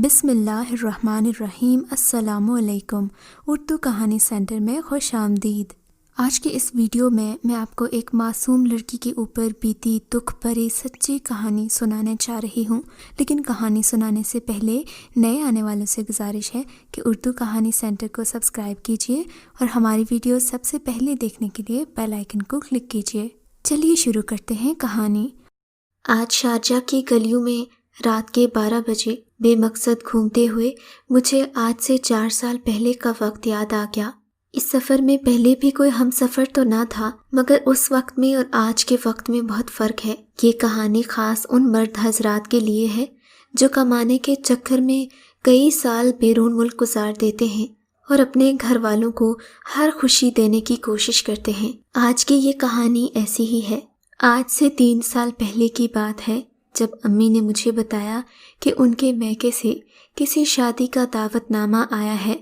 بسم اللہ الرحمن الرحیم۔ السلام علیکم۔ اردو کہانی سینٹر میں خوش آمدید۔ آج کے اس ویڈیو میں آپ کو ایک معصوم لڑکی کے اوپر بیتی دکھ بھری سچی کہانی سنانے چاہ رہی ہوں، لیکن کہانی سنانے سے پہلے نئے آنے والوں سے گزارش ہے کہ اردو کہانی سینٹر کو سبسکرائب کیجیے اور ہماری ویڈیو سب سے پہلے دیکھنے کے لیے بیل آئیکن کو کلک کیجیے۔ چلیے شروع کرتے ہیں کہانی۔ آج شارجہ کی گلیوں میں رات کے 12 بجے بے مقصد گھومتے ہوئے مجھے آج سے 4 سال پہلے کا وقت یاد آ گیا۔ اس سفر میں پہلے بھی کوئی ہم سفر تو نہ تھا، مگر اس وقت میں اور آج کے وقت میں بہت فرق ہے۔ یہ کہانی خاص ان مرد حضرات کے لیے ہے جو کمانے کے چکر میں کئی سال بیرون ملک گزار دیتے ہیں اور اپنے گھر والوں کو ہر خوشی دینے کی کوشش کرتے ہیں۔ آج کی یہ کہانی ایسی ہی ہے۔ آج سے 3 سال پہلے کی بات ہے جب امی نے مجھے بتایا کہ ان کے میکے سے کسی شادی کا دعوت نامہ آیا ہے۔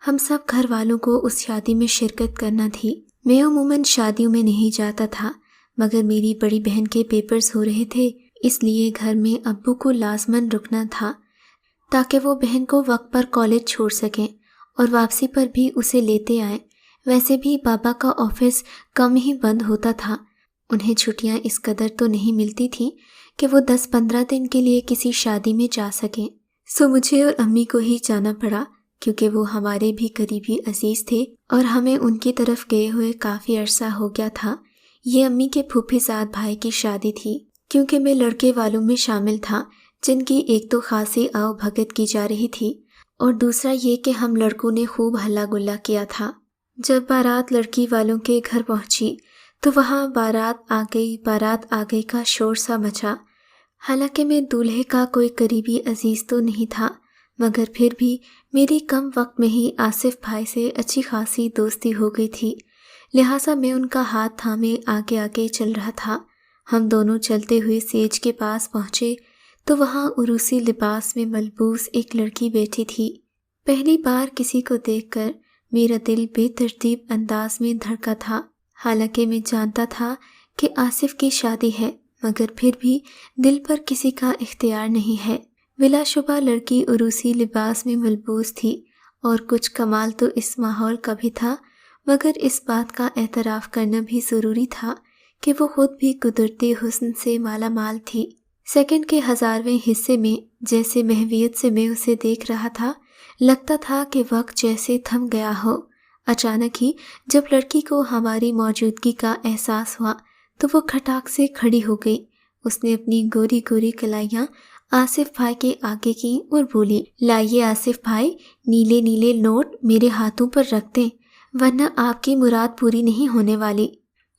ہم سب گھر والوں کو اس شادی میں شرکت کرنا تھی۔ میں عموماً شادیوں میں نہیں جاتا تھا، مگر میری بڑی بہن کے پیپرز ہو رہے تھے، اس لیے گھر میں ابو کو لازماً رکنا تھا تاکہ وہ بہن کو وقت پر کالج چھوڑ سکیں اور واپسی پر بھی اسے لیتے آئیں۔ ویسے بھی بابا کا آفس کم ہی بند ہوتا تھا، انہیں چھٹیاں اس قدر تو نہیں ملتی تھیں کہ وہ 10-15 دن کے لیے کسی شادی میں جا سکیں۔ سو مجھے اور امی کو ہی جانا پڑا، کیونکہ وہ ہمارے بھی قریبی عزیز تھے اور ہمیں ان کی طرف گئے ہوئے کافی عرصہ ہو گیا تھا۔ یہ امی کے پھوپھی زاد بھائی کی شادی تھی، کیونکہ میں لڑکے والوں میں شامل تھا جن کی ایک تو خاصی آؤ بھگت کی جا رہی تھی، اور دوسرا یہ کہ ہم لڑکوں نے خوب ہلا گلا کیا تھا۔ جب بارات لڑکی والوں کے گھر پہنچی تو وہاں بارات آ گئی کا شور سا مچا۔ حالانکہ میں دولہے کا کوئی قریبی عزیز تو نہیں تھا، مگر پھر بھی میری کم وقت میں ہی آصف بھائی سے اچھی خاصی دوستی ہو گئی تھی، لہٰذا میں ان کا ہاتھ تھامے آگے آگے چل رہا تھا۔ ہم دونوں چلتے ہوئے سیج کے پاس پہنچے تو وہاں عروسی لباس میں ملبوس ایک لڑکی بیٹھی تھی۔ پہلی بار کسی کو دیکھ کر میرا دل بے ترتیب انداز میں دھڑکا تھا۔ حالانکہ میں جانتا تھا کہ آصف کی شادی ہے، مگر پھر بھی دل پر کسی کا اختیار نہیں ہے۔ بلا شبہ لڑکی عروسی لباس میں ملبوس تھی، اور کچھ کمال تو اس ماحول کا بھی تھا، مگر اس بات کا اعتراف کرنا بھی ضروری تھا کہ وہ خود بھی قدرتی حسن سے مالا مال تھی۔ سیکنڈ کے 1000ویں حصے میں جیسے محویت سے میں اسے دیکھ رہا تھا، لگتا تھا کہ وقت جیسے تھم گیا ہو۔ اچانک ہی جب لڑکی کو ہماری موجودگی کا احساس ہوا تو وہ کھٹاک سے کھڑی ہو گئی۔ اس نے اپنی گوری گوری کلائیاں آصف بھائی کے آگے کی اور بولی، لائیے آصف بھائی، نیلے نیلے نوٹ میرے ہاتھوں پر رکھ دیں، ورنہ آپ کی مراد پوری نہیں ہونے والی۔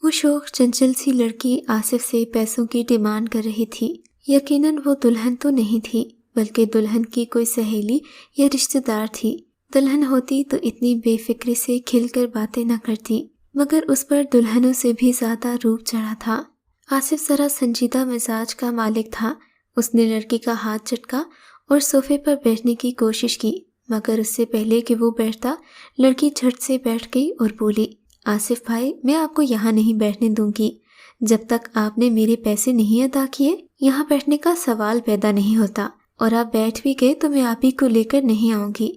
وہ شوخ چنچل سی لڑکی آصف سے پیسوں کی ڈیمانڈ کر رہی تھی۔ یقیناً وہ دلہن تو نہیں تھی، بلکہ دلہن کی کوئی سہیلی یا رشتہ دار تھی۔ دلہن ہوتی تو اتنی بے فکری سے کھل کر باتیں نہ کرتی، مگر اس پر دلہنوں سے بھی زیادہ روپ چڑھا تھا۔ آصف ذرا سنجیدہ مزاج کا مالک تھا۔ اس نے لڑکی کا ہاتھ چٹکا اور صوفے پر بیٹھنے کی کوشش کی، مگر اس سے پہلے کہ وہ بیٹھتا، لڑکی جھٹ سے بیٹھ گئی اور بولی، آصف بھائی، میں آپ کو یہاں نہیں بیٹھنے دوں گی جب تک آپ نے میرے پیسے نہیں ادا کیے۔ یہاں بیٹھنے کا سوال پیدا نہیں ہوتا، اور آپ بیٹھ بھی گئے تو میں آپ ہی کو لے کر نہیں آؤں گی۔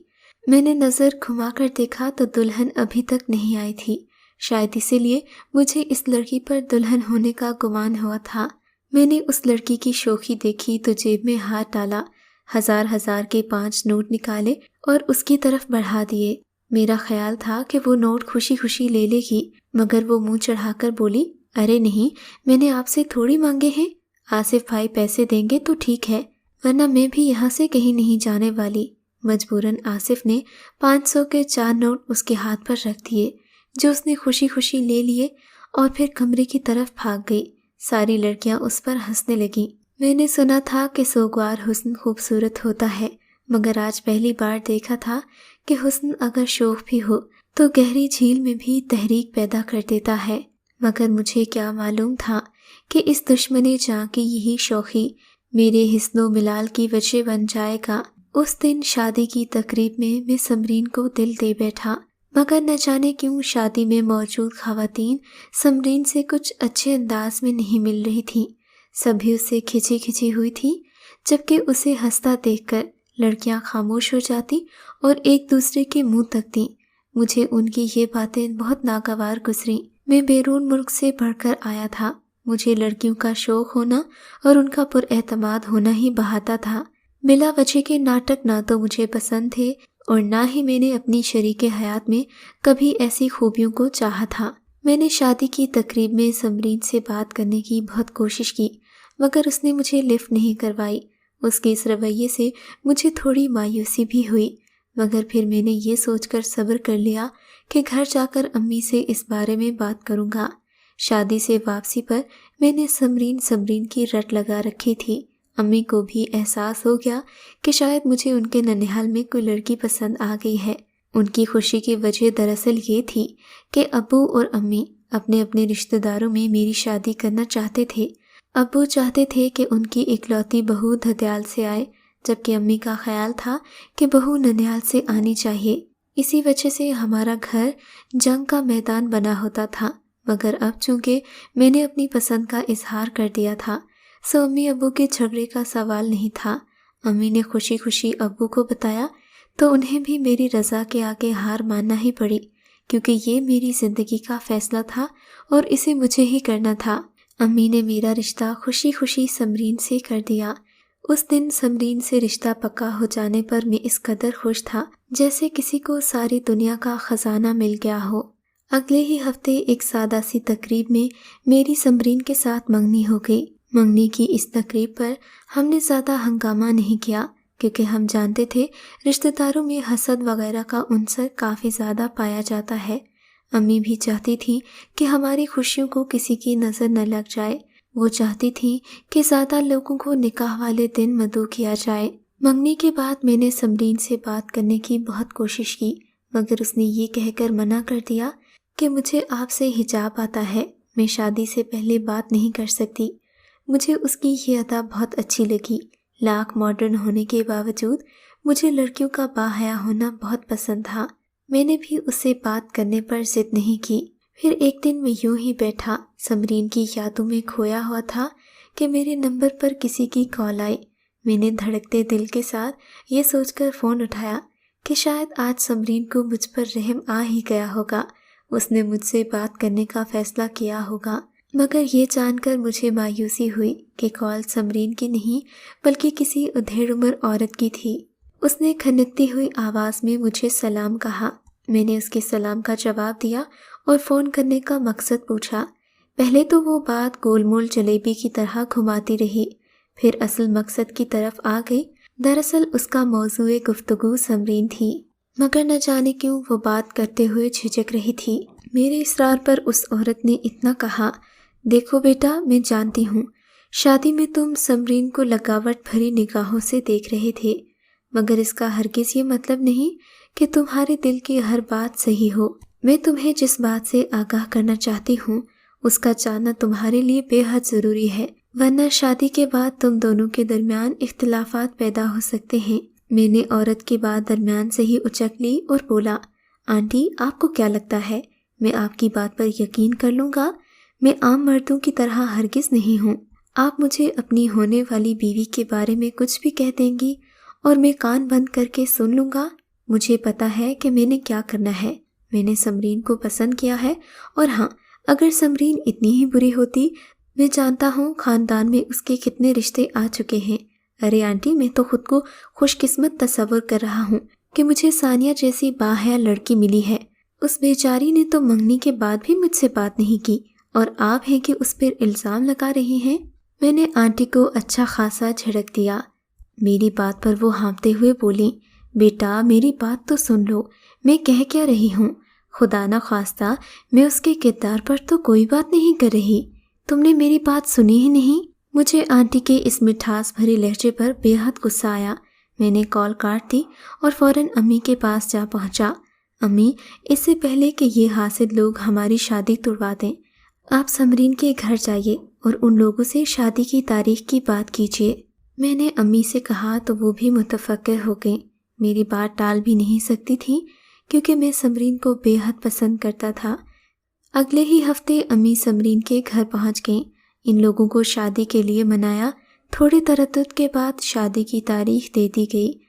میں نے نظر گھما کر دیکھا تو دلہن ابھی تک نہیں آئی تھی، شاید اسی لیے مجھے اس لڑکی پر دلہن ہونے کا گمان ہوا تھا۔ میں نے اس لڑکی کی شوخی دیکھی تو جیب میں ہاتھ ڈالا، 1000 کے 5 نوٹ نکالے اور اس کی طرف بڑھا دیے۔ میرا خیال تھا کہ وہ نوٹ خوشی خوشی لے لے گی، مگر وہ منہ چڑھا کر بولی، ارے نہیں، میں نے آپ سے تھوڑی مانگے ہیں۔ آصف بھائی پیسے دیں گے تو ٹھیک ہے، ورنہ میں بھی یہاں سے کہیں نہیں جانے والی۔ مجبوراً آصف نے 500 کے 4 نوٹ اس کے ہاتھ پر رکھ دیے، جو اس نے خوشی خوشی لے لیے اور پھر کمرے کی طرف بھاگ گئی۔ ساری لڑکیاں اس پر ہنسنے لگیں۔ میں نے سنا تھا کہ سوگوار حسن خوبصورت ہوتا ہے، مگر آج پہلی بار دیکھا تھا کہ حسن اگر شوخ بھی ہو تو گہری جھیل میں بھی تحریک پیدا کر دیتا ہے۔ مگر مجھے کیا معلوم تھا کہ اس دشمن جاں کی یہی شوخی میرے حسن و ملال کی وجہ بن جائے گا۔ اس دن شادی کی تقریب میں سمرین کو دل دے بیٹھا، مگر نہ جانے کیوں شادی میں موجود خواتین سمرین سے کچھ اچھے انداز میں نہیں مل رہی تھیں۔ سبھی اس سے کھچی کھچی ہوئی تھی، جبکہ اسے ہنستا دیکھ کر लड़कियां खामोश हो जाती और एक दूसरे के मुंह तकती। मुझे उनकी ये बातें बहुत नागवार गुजरी। मैं बैरून मुल्क से पढ़कर आया था। मुझे लड़कियों का शौक होना और उनका पुरएतमाद होना ही बहाता था। बिला वजह के नाटक ना तो मुझे पसंद थे और ना ही मैंने अपनी शरीके हयात में कभी ऐसी खूबियों को चाहा था। मैंने शादी की तकरीब में समरीन से बात करने की बहुत कोशिश की, मगर उसने मुझे लिफ्ट नहीं करवाई। उसके इस रवैये से मुझे थोड़ी मायूसी भी हुई, मगर फिर मैंने ये सोचकर सब्र कर लिया कि घर जाकर अम्मी से इस बारे में बात करूँगा। शादी से वापसी पर मैंने समरीन की रट लगा रखी थी। अम्मी को भी एहसास हो गया कि शायद मुझे उनके ननिहाल में कोई लड़की पसंद आ गई है। उनकी खुशी की वजह दरअसल ये थी कि अब्बू और अम्मी अपने अपने रिश्तेदारों में मेरी शादी करना चाहते थे। अब्बू चाहते थे कि उनकी इकलौती बहू धत्याल से आए, जबकि अम्मी का ख्याल था कि बहू ननिहाल से आनी चाहिए। इसी वजह से हमारा घर जंग का मैदान बना होता था, मगर अब चूंकि मैंने अपनी पसंद का इजहार कर दिया था, सो अम्मी अब्बू के झगड़े का सवाल नहीं था। अम्मी ने खुशी खुशी अब्बू को बताया तो उन्हें भी मेरी रज़ा के आगे हार मानना ही पड़ी, क्योंकि ये मेरी ज़िंदगी का फैसला था और इसे मुझे ही करना था। अम्मी ने मेरा रिश्ता खुशी खुशी समरीन से कर दिया। उस दिन समरीन से रिश्ता पक्का हो जाने पर मैं इस कदर खुश था जैसे किसी को सारी दुनिया का खजाना मिल गया हो। अगले ही हफ्ते एक सादा सी तकरीब में मेरी समरीन के साथ मंगनी हो गई। मंगनी की इस तकरीब पर हमने ज़्यादा हंगामा नहीं किया, क्योंकि हम जानते थे रिश्तेदारों में हसद वगैरह का उनसर काफ़ी ज़्यादा पाया जाता है। अम्मी भी चाहती थी कि हमारी खुशियों को किसी की नज़र न लग जाए। वो चाहती थी कि ज़्यादा लोगों को निकाह वाले दिन मदऊ किया जाए। मंगनी के बाद मैंने समरीन से बात करने की बहुत कोशिश की, मगर उसने ये कहकर मना कर दिया कि मुझे आपसे हिजाब आता है, मैं शादी से पहले बात नहीं कर सकती। मुझे उसकी ये अदा बहुत अच्छी लगी। लाख मॉडर्न होने के बावजूद मुझे लड़कियों का बाहया होना बहुत पसंद था। मैंने भी उससे बात करने पर जिद नहीं की। फिर एक दिन मैं यूं ही बैठा समरीन की यादों में खोया हुआ था कि मेरे नंबर पर किसी की कॉल आई। मैंने धड़कते दिल के साथ ये सोचकर फ़ोन उठाया कि शायद आज समरीन को मुझ पर रहम आ ही गया होगा, उसने मुझसे बात करने का फ़ैसला किया होगा। मगर ये जानकर मुझे मायूसी हुई कि कॉल समरीन की नहीं बल्कि किसी उधेड़ उम्र औरत की थी। उसने खनकती हुई आवाज़ में मुझे सलाम कहा। मैंने उसके सलाम का जवाब दिया और फ़ोन करने का मकसद पूछा। पहले तो वो बात गोलमोल जलेबी की तरह घुमाती रही, फिर असल मकसद की तरफ आ गई। दरअसल उसका मौज़ूए गुफ्तगू समरीन थी, मगर न जाने क्यों वो बात करते हुए झिझक रही थी। मेरे इसरार पर उस औरत ने इतना कहा, देखो बेटा, मैं जानती हूँ शादी में तुम समरीन को लगावट भरी निगाहों से देख रहे थे, मगर इसका हरगिज़ ये मतलब नहीं कि तुम्हारे दिल की हर बात सही हो। मैं तुम्हें जिस बात से आगाह करना चाहती हूँ उसका जानना तुम्हारे लिए बेहद ज़रूरी है, वरना शादी के बाद तुम दोनों के दरमियान इख्तिलाफात पैदा हो सकते हैं। मैंने औरत की बात दरमियान से ही उचक ली और बोला, आंटी आपको क्या लगता है मैं आपकी बात पर यकीन कर लूँगा? मैं आम मर्दों की तरह हरगिज़ नहीं हूँ। आप मुझे अपनी होने वाली बीवी के बारे में कुछ भी कह देंगी और मैं कान बंद करके सुन लूँगा। मुझे पता है कि मैंने क्या करना है। मैंने समरीन को पसंद किया है, और हाँ, अगर समरीन इतनी ही बुरी होती, मैं जानता हूँ ख़ानदान में उसके कितने रिश्ते आ चुके हैं। अरे आंटी, मैं तो खुद को खुशकिस्मत तस्वर कर रहा हूँ कि मुझे सानिया जैसी बाहया लड़की मिली है। उस बेचारी ने तो मंगनी के बाद भी मुझसे बात नहीं की, और आप हैं कि उस पर इल्ज़ाम लगा रही हैं। मैंने आंटी को अच्छा खासा झिड़क दिया। मेरी बात पर वो हाँफते हुए बोली, बेटा मेरी बात तो सुन लो, मैं कह क्या रही हूँ। खुदा न खास्ता मैं उसके किरदार पर तो कोई बात नहीं कर रही। तुमने मेरी बात सुनी ही नहीं। मुझे आंटी के इस मिठास भरे लहजे पर बेहद गुस्सा आया। मैंने कॉल काट दी और फ़ौरन अम्मी के पास जा पहुँचा। अम्मी, इससे पहले कि ये हासिद लोग हमारी शादी तुड़वा दें, आप समरीन के घर जाइए और उन लोगों से शादी की तारीख की बात कीजिए। मैंने अम्मी से कहा तो वो भी मुतफक्किर हो गई। मेरी बात टाल भी नहीं सकती थी, क्योंकि मैं समरीन को बेहद पसंद करता था। अगले ही हफ्ते अम्मी समरीन के घर पहुंच गईं। इन लोगों को शादी के लिए मनाया। थोड़े तरद्दुद के बाद शादी की तारीख दे दी गई।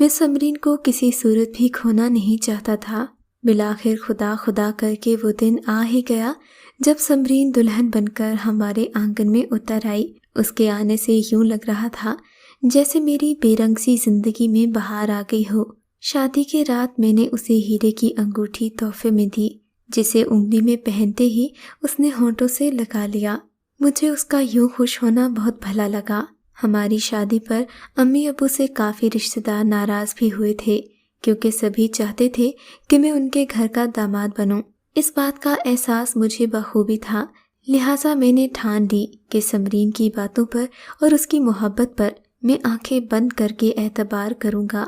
मैं समरीन को किसी सूरत भी खोना नहीं चाहता था। बिलाखिर खुदा खुदा करके वो दिन आ ही गया जब समरीन दुल्हन बनकर हमारे आंगन में उतर आई। उसके आने से यूं लग रहा था जैसे मेरी बेरंग सी जिंदगी में बहार आ गई हो। शादी के रात मैंने उसे हीरे की अंगूठी तोहफे में दी, जिसे उंगली में पहनते ही उसने होंठों से लगा लिया। मुझे उसका यूं खुश होना बहुत भला लगा। हमारी शादी पर अम्मी अबू से काफ़ी रिश्तेदार नाराज़ भी हुए थे, क्योंकि सभी चाहते थे कि मैं उनके घर का दामाद बनूं। इस बात का एहसास मुझे बखूबी था, लिहाजा मैंने ठान ली कि समरीन की बातों पर और उसकी मोहब्बत पर मैं आंखें बंद करके एतबार करूंगा,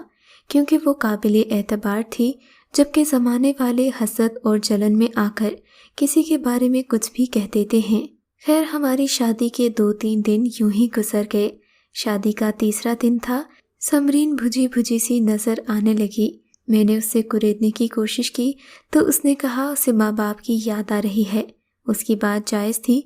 क्योंकि वो काबिले एतबार थी, जबकि ज़माने वाले हसद और जलन में आकर किसी के बारे में कुछ भी कह देते हैं। खैर, हमारी शादी के 2-3 दिन यूं ही गुजर गए। शादी का तीसरा दिन था। समरीन भुजी भुजी सी नज़र आने लगी। मैंने उससे कुरेदने की कोशिश की तो उसने कहा उसे माँ बाप की याद आ रही है। उसकी बात जायज़ थी।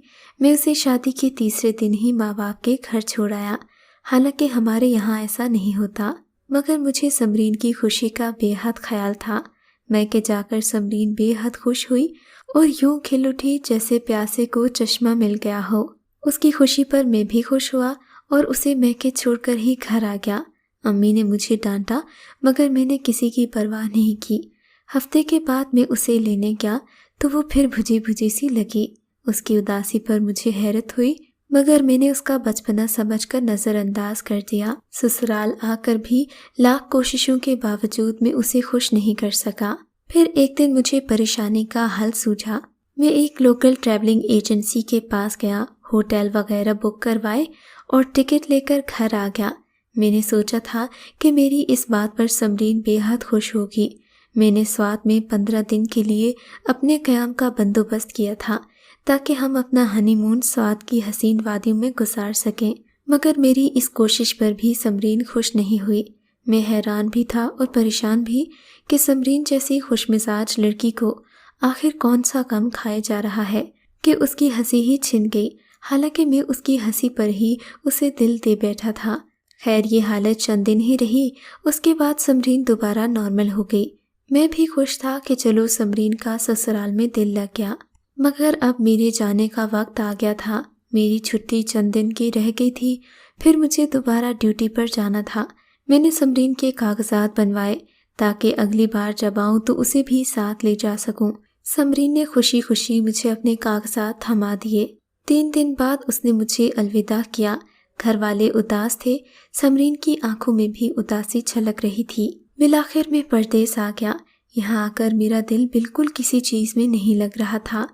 मैं उसे शादी के तीसरे दिन ही माँ बाप के घर छोड़ आया। हालांकि हमारे यहाँ ऐसा नहीं होता, मगर मुझे समरीन की खुशी का बेहद ख्याल था। मैं के जाकर समरीन बेहद खुश हुई और यूं खिल उठी जैसे प्यासे को चश्मा मिल गया हो। उसकी खुशी पर मैं भी खुश हुआ और उसे मैके छोड़कर ही घर आ गया। अम्मी ने मुझे डांटा, मगर मैंने किसी की परवाह नहीं की। हफ्ते के बाद मैं उसे लेने गया तो वो फिर भुजी भुजी सी लगी। उसकी उदासी पर मुझे हैरत हुई, मगर मैंने उसका बचपना समझकर नज़रअंदाज कर दिया। ससुराल आकर भी लाख कोशिशों के बावजूद मैं उसे खुश नहीं कर सका। फिर एक दिन मुझे परेशानी का हल सूझा। मैं एक लोकल ट्रैवलिंग एजेंसी के पास गया, होटल वगैरह बुक करवाए और टिकट लेकर घर आ गया। मैंने सोचा था कि मेरी इस बात पर समरीन बेहद खुश होगी। मैंने स्वात में 15 दिन के लिए अपने क़याम का बंदोबस्त किया था, ताकि हम अपना हनीमून स्वात की हसीन वादियों में गुजार सकें। मगर मेरी इस कोशिश पर भी समरीन खुश नहीं हुई। मैं हैरान भी था और परेशान भी कि समरीन जैसी खुशमिजाज लड़की को आखिर कौन सा गम खाए जा रहा है कि उसकी हंसी ही छिन गई। हालांकि मैं उसकी हंसी पर ही उसे दिल दे बैठा था। खैर, ये हालत चंद दिन ही रही। उसके बाद समरीन दोबारा नॉर्मल हो गई। मैं भी खुश था कि चलो समरीन का ससुराल में दिल लग गया। मगर अब मेरे जाने का वक्त आ गया था। मेरी छुट्टी चंद दिन की रह गई थी, फिर मुझे दोबारा ड्यूटी पर जाना था। मैंने समरीन के कागजात बनवाए ताकि अगली बार जब आऊँ तो उसे भी साथ ले जा सकूं। समरीन ने खुशी खुशी मुझे अपने कागजात थमा दिए। 3 दिन बाद उसने मुझे अलविदा किया। घर वाले उदास थे। समरीन की आंखों में भी उदासी छलक रही थी। बिलाखिर मैं परदेस आ गया। यहाँ आकर मेरा दिल बिल्कुल किसी चीज़ में नहीं लग रहा था।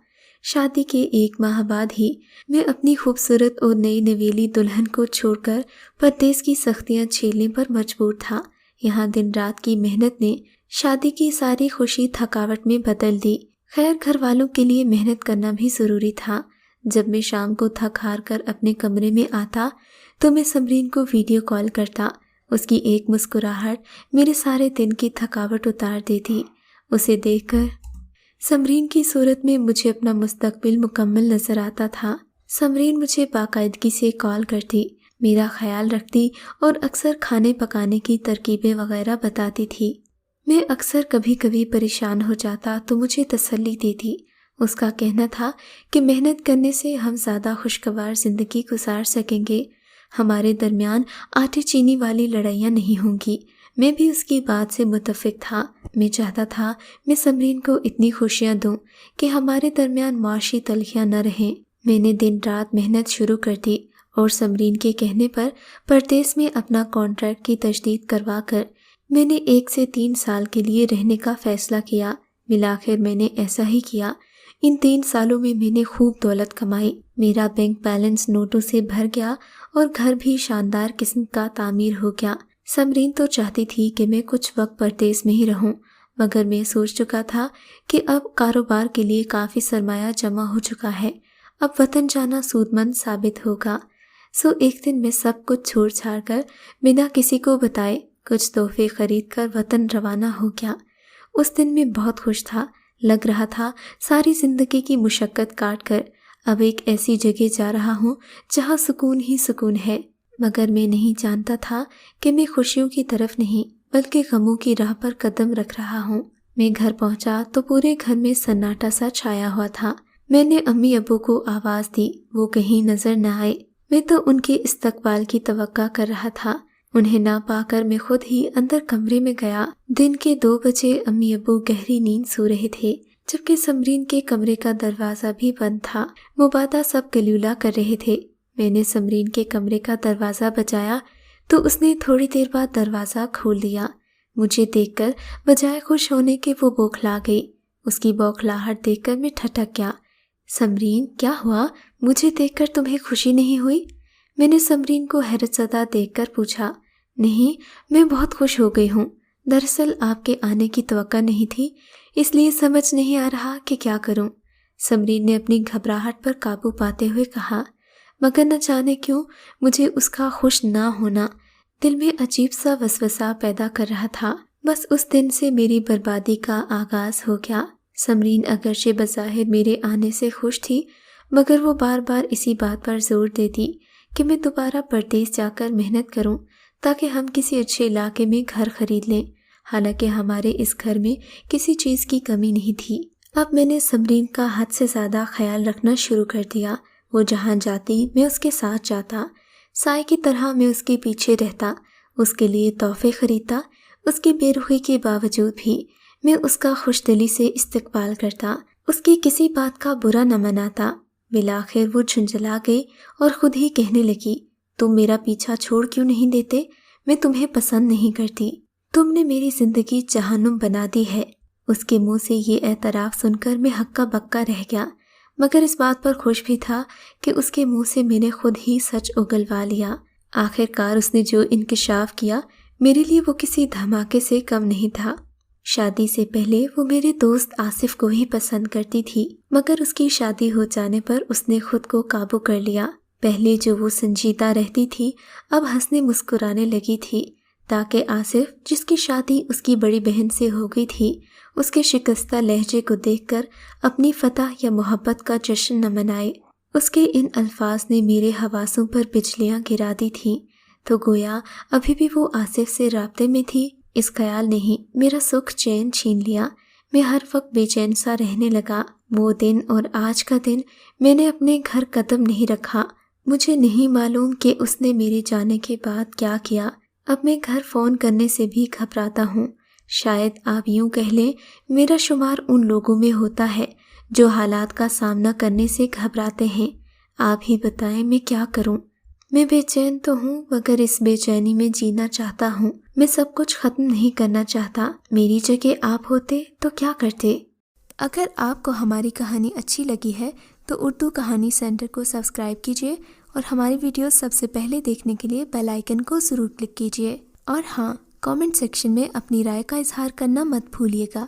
शादी के 1 माह बाद ही मैं अपनी खूबसूरत और नई नवेली दुल्हन को छोड़कर परदेस की सख्तियाँ झेलने पर मजबूर था। यहाँ दिन रात की मेहनत ने शादी की सारी खुशी थकावट में बदल दी। खैर, घर वालों के लिए मेहनत करना भी ज़रूरी था। जब मैं शाम को थक हार कर अपने कमरे में आता तो मैं समरीन को वीडियो कॉल करता। उसकी एक मुस्कुराहट मेरे सारे दिन की थकावट उतार देती। उसे देखकर समरीन की सूरत में मुझे अपना मुस्तकबिल मुकम्मल नज़र आता था। समरीन मुझे बाकायदगी से कॉल करती, मेरा ख्याल रखती और अक्सर खाने पकाने की तरकीबें वगैरह बताती थी। मैं अक्सर कभी कभी परेशान हो जाता तो मुझे तसल्ली देती। उसका कहना था कि मेहनत करने से हम ज़्यादा खुशगवार ज़िंदगी गुजार सकेंगे। हमारे दरमियान आटे चीनी वाली लड़ाइयाँ नहीं होंगी। मैं भी उसकी बात से मुतफिक था। मैं चाहता था मैं समरीन को इतनी खुशियाँ दूँ कि हमारे दरमियान माशी तलखियाँ न रहें। मैंने दिन रात मेहनत शुरू कर दी और समरीन के कहने पर परदेस में अपना कॉन्ट्रैक्ट की तजदीद करवा कर मैंने 1 से 3 साल के लिए रहने का फ़ैसला किया। मिलाखिर मैंने ऐसा ही किया। इन 3 सालों में मैंने खूब दौलत कमाई। मेरा बैंक बैलेंस नोटों से भर गया और घर भी शानदार किस्म का तामीर हो गया। समरीन तो चाहती थी कि मैं कुछ वक्त परदेस में ही रहूं, मगर मैं सोच चुका था कि अब कारोबार के लिए काफ़ी सरमाया जमा हो चुका है। अब वतन जाना सूदमंद साबित होगा। सो एक दिन मैं सब कुछ छोड़ छाड़ कर बिना किसी को बताए कुछ तोहफे खरीद कर वतन रवाना हो गया। उस दिन मैं बहुत खुश था। लग रहा था सारी ज़िंदगी की मुशक्क़त काट कर अब एक ऐसी जगह जा रहा हूँ जहाँ सुकून ही सुकून है। मगर मैं नहीं जानता था कि मैं खुशियों की तरफ नहीं بلکہ غموں کی راہ پر قدم رکھ رہا ہوں۔ میں گھر پہنچا تو پورے گھر میں سناٹا سا چھایا ہوا تھا۔ میں نے امی ابو کو آواز دی، وہ کہیں نظر نہ آئے۔ میں تو ان کے استقبال کی توقع کر رہا تھا۔ انہیں نہ پا کر میں خود ہی اندر کمرے میں گیا۔ دن کے 2 بجے امی ابو گہری نیند سو رہے تھے، جبکہ سمرین کے کمرے کا دروازہ بھی بند تھا۔ مبادہ سب گلیولا کر رہے تھے۔ میں نے سمرین کے کمرے کا دروازہ بجایا تو اس نے تھوڑی دیر بعد دروازہ کھول دیا۔ مجھے دیکھ کر بجائے خوش ہونے کے وہ بوکھلا گئی۔ اس کی بوکھلاہٹ دیکھ کر میں ٹھٹک گیا۔ سمرین، کیا ہوا؟ مجھے دیکھ کر تمہیں خوشی نہیں ہوئی؟ میں نے سمرین کو حیرت زدہ دیکھ کر پوچھا۔ نہیں، میں بہت خوش ہو گئی ہوں۔ دراصل آپ کے آنے کی توقع نہیں تھی، اس لیے سمجھ نہیں آ رہا کہ کیا کروں۔ سمرین نے اپنی گھبراہٹ پر قابو پاتے ہوئے کہا، مگر نہ جانے کیوں مجھے اس کا خوش نہ ہونا دل میں عجیب سا وسوسہ پیدا کر رہا تھا۔ بس اس دن سے میری بربادی کا آغاز ہو گیا۔ سمرین اگرچہ بظاہر میرے آنے سے خوش تھی، مگر وہ بار بار اسی بات پر زور دیتی کہ میں دوبارہ پردیس جا کر محنت کروں تاکہ ہم کسی اچھے علاقے میں گھر خرید لیں، حالانکہ ہمارے اس گھر میں کسی چیز کی کمی نہیں تھی۔ اب میں نے سمرین کا حد سے زیادہ خیال رکھنا شروع کر دیا۔ وہ جہاں جاتی میں اس کے ساتھ جاتا، سائے کی طرح میں اس کے پیچھے رہتا، اس کے لیے تحفے خریدتا۔ اس کی بے رخی کے باوجود بھی میں اس کا خوش دلی سے استقبال کرتا، اس کی کسی بات کا برا نہ مناتا۔ بالآخر وہ جھنجھلا گئی اور خود ہی کہنے لگی، تم میرا پیچھا چھوڑ کیوں نہیں دیتے؟ میں تمہیں پسند نہیں کرتی، تم نے میری زندگی جہنم بنا دی ہے۔ اس کے منہ سے یہ اعتراف سن کر میں ہکا بکا رہ گیا، مگر اس بات پر خوش بھی تھا کہ اس کے منہ سے میں نے خود ہی سچ اگلوا لیا۔ آخر کار اس نے جو انکشاف کیا میرے لیے وہ کسی دھماکے سے کم نہیں تھا۔ شادی سے پہلے وہ میرے دوست آصف کو ہی پسند کرتی تھی، مگر اس کی شادی ہو جانے پر اس نے خود کو قابو کر لیا۔ پہلے جو وہ سنجیدہ رہتی تھی، اب ہنسنے مسکرانے لگی تھی، تاکہ آصف، جس کی شادی اس کی بڑی بہن سے ہو گئی تھی، اس کے شکستہ لہجے کو دیکھ کر اپنی فتح یا محبت کا جشن نہ منائے۔ اس کے ان الفاظ نے میرے حواسوں پر بجلیاں گرا دی تھیں، تو گویا ابھی بھی وہ آصف سے رابطے میں تھی۔ اس خیال نے ہی میرا سکھ چین چھین لیا۔ میں ہر وقت بے چین سا رہنے لگا۔ وہ دن اور آج کا دن میں نے اپنے گھر قدم نہیں رکھا۔ مجھے نہیں معلوم کہ اس نے میرے جانے کے بعد کیا کیا۔ اب میں گھر فون کرنے سے بھی گھبراتا ہوں۔ شاید آپ یوں کہہ لیں، میرا شمار ان لوگوں میں ہوتا ہے جو حالات کا سامنا کرنے سے گھبراتے ہیں۔ آپ ہی بتائیں میں کیا کروں؟ میں بے چین تو ہوں، مگر اس بے چینی میں جینا چاہتا ہوں۔ میں سب کچھ ختم نہیں کرنا چاہتا۔ میری جگہ آپ ہوتے تو کیا کرتے؟ اگر آپ کو ہماری کہانی اچھی لگی ہے تو اردو کہانی سینٹر کو سبسکرائب کیجیے اور ہماری ویڈیوز سب سے پہلے دیکھنے کے لیے بیل آئیکن کو ضرور کلک کیجیے۔ اور ہاں، کامنٹ سیکشن میں اپنی رائے کا اظہار کرنا مت بھولیے گا۔